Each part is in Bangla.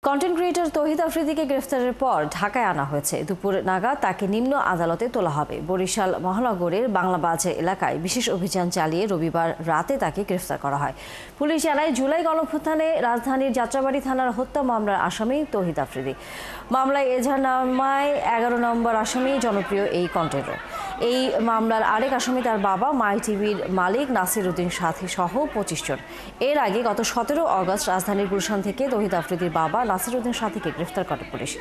কন্টেন্ট ক্রিয়েটর তৌহিদ আফ্রিদিকে গ্রেফতারের পর ঢাকায় আনা হয়েছে। দুপুর নাগাদ তাকে নিম্ন আদালতে তোলা হবে। বরিশাল মহানগরের বাংলাবাজার এলাকায় বিশেষ অভিযান চালিয়ে রবিবার রাতে তাকে গ্রেফতার করা হয়। পুলিশ জানায়, জুলাই গণঅভ্যুত্থানে রাজধানীর যাত্রাবাড়ী থানার হত্যা মামলার আসামি তৌহিদ আফ্রিদি। মামলায় এজাহারনামায় ১১ নম্বর আসামি জনপ্রিয় এই কন্টেন্টর। এই মামলার আরেক আসামি তার বাবা মাই টিভির মালিক নাসির উদ্দিন সাথী সহ ২৫ জন। এর আগে গত ১৭ আগস্ট রাজধানীর গুলশান থেকে তৌহিদ আফ্রিদির বাবা নাসির উদ্দিন সাথীকে গ্রেফতার করে পুলিশ।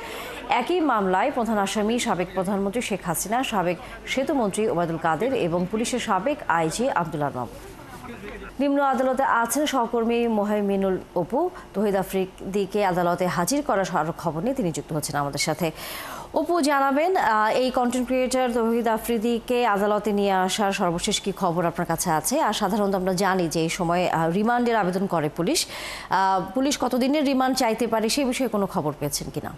একই মামলায় প্রধান আসামি সাবেক প্রধানমন্ত্রী শেখ হাসিনা, সাবেক সেতুমন্ত্রী ওবায়দুল কাদের এবং পুলিশের সাবেক আইজি আব্দুল আলম। নিম্ন আদালতে আছেন সহকর্মী মোহাইমিনুল অপু। তৌহিদ আফ্রিদিকে আদালতে হাজির করার খবর নিয়ে তিনি যুক্ত হচ্ছেন আমাদের সাথে। অপু, জানাবেন এই কন্টেন্ট ক্রিয়েটর তৌহিদ আফ্রিদিকে আদালতে নিয়ে আসার সর্বশেষ কি খবর আপনার কাছে আছে? আর সাধারণত আমরা জানি যে এই সময় রিমান্ডের আবেদন করে পুলিশ কতদিনের রিমান্ড চাইতে পারে, সেই বিষয়ে কোনো খবর পেয়েছেন কিনা?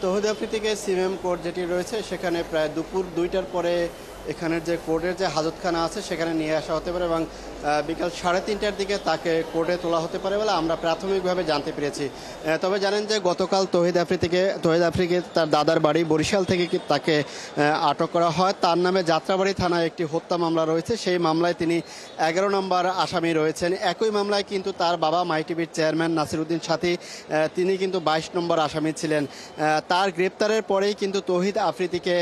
তৌহিদ আফ্রিদিকে সিএমএম কোর্ট যেটি রয়েছে সেখানে প্রায় দুপুর ২টার পরে এখানের যে কোর্টের যে হাজতখানা আছে সেখানে নিয়ে আসা হতে পারে এবং বিকাল ৩:৩০টার দিকে তাকে কোর্টে তোলা হতে পারে বলে আমরা প্রাথমিকভাবে জানতে পেরেছি। তবে জানেন যে গতকাল তৌহিদ আফ্রিদিকে তার দাদার বাড়ি বরিশাল থেকে তাকে আটক করা হয়। তার নামে যাত্রাবাড়ী থানায় একটি হত্যা মামলা রয়েছে। সেই মামলায় তিনি ১১ নম্বর আসামি রয়েছেন। একই মামলায় কিন্তু তার বাবা মাই টিভির চেয়ারম্যান নাসির উদ্দিন সাথী, তিনি কিন্তু ২২ নম্বর আসামি ছিলেন। তার গ্রেপ্তারের পরেই কিন্তু তৌহিদ আফ্রিদিকে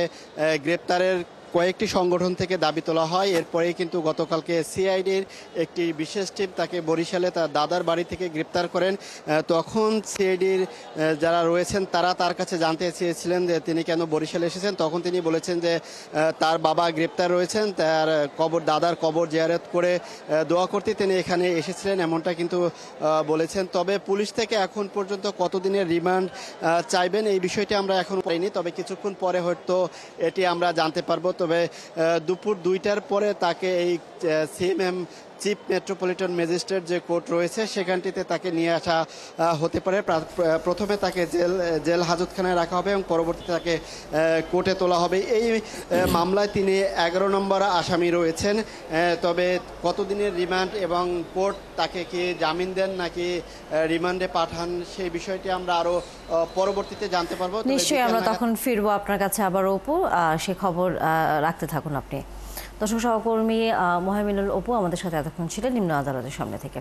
গ্রেপ্তারের কয়েকটি সংগঠন থেকে দাবি তোলা হয়। এরপরেই কিন্তু গতকালকে সিআইডির একটি বিশেষ টিম তাকে বরিশালে তার দাদার বাড়ি থেকে গ্রেপ্তার করেন। তখন সিআইডির যারা রয়েছেন তারা তার কাছে জানতে চেয়েছিলেন যে তিনি কেন বরিশালে এসেছেন। তখন তিনি বলেছেন যে তার বাবা গ্রেপ্তার রয়েছেন, তার দাদার কবর জিয়ারত করে দোয়া করতে তিনি এখানে এসেছিলেন, এমনটা কিন্তু বলেছেন। তবে পুলিশ থেকে এখন পর্যন্ত কতদিনের রিমান্ড চাইবেন এই বিষয়টি আমরা এখন পাইনি, তবে কিছুক্ষণ পরে হয়তো এটি আমরা জানতে পারবো। তবে দুপুর ২টার পরে তাকে এই সিএমএম চিফ মেট্রোপলিটন ম্যাজিস্ট্রেট যে কোর্ট রয়েছে সেখানটিতে তাকে নিয়ে আসা হতে পারে। প্রথমে তাকে জেল হাজতখানায় রাখা হবে এবং পরবর্তীতে তাকে কোর্টে তোলা হবে। এই মামলায় তিনি ১১ নম্বর আসামি রয়েছেন। তবে কতদিনের রিমান্ড এবং কোর্ট তাকে কি জামিন দেন নাকি রিমান্ডে পাঠান সেই বিষয়টি আমরা আরও পরবর্তীতে জানতে পারবো। নিশ্চয়ই আমরা তখন ফিরবো আপনার কাছে আবার অপু, সে খবর রাখতে থাকুন আপনি। দর্শক, সহকর্মী মোহাইমিনুল অপু আমাদের সাথে এতক্ষণ ছিলেন নিম্ন আদালতের সামনে থেকে।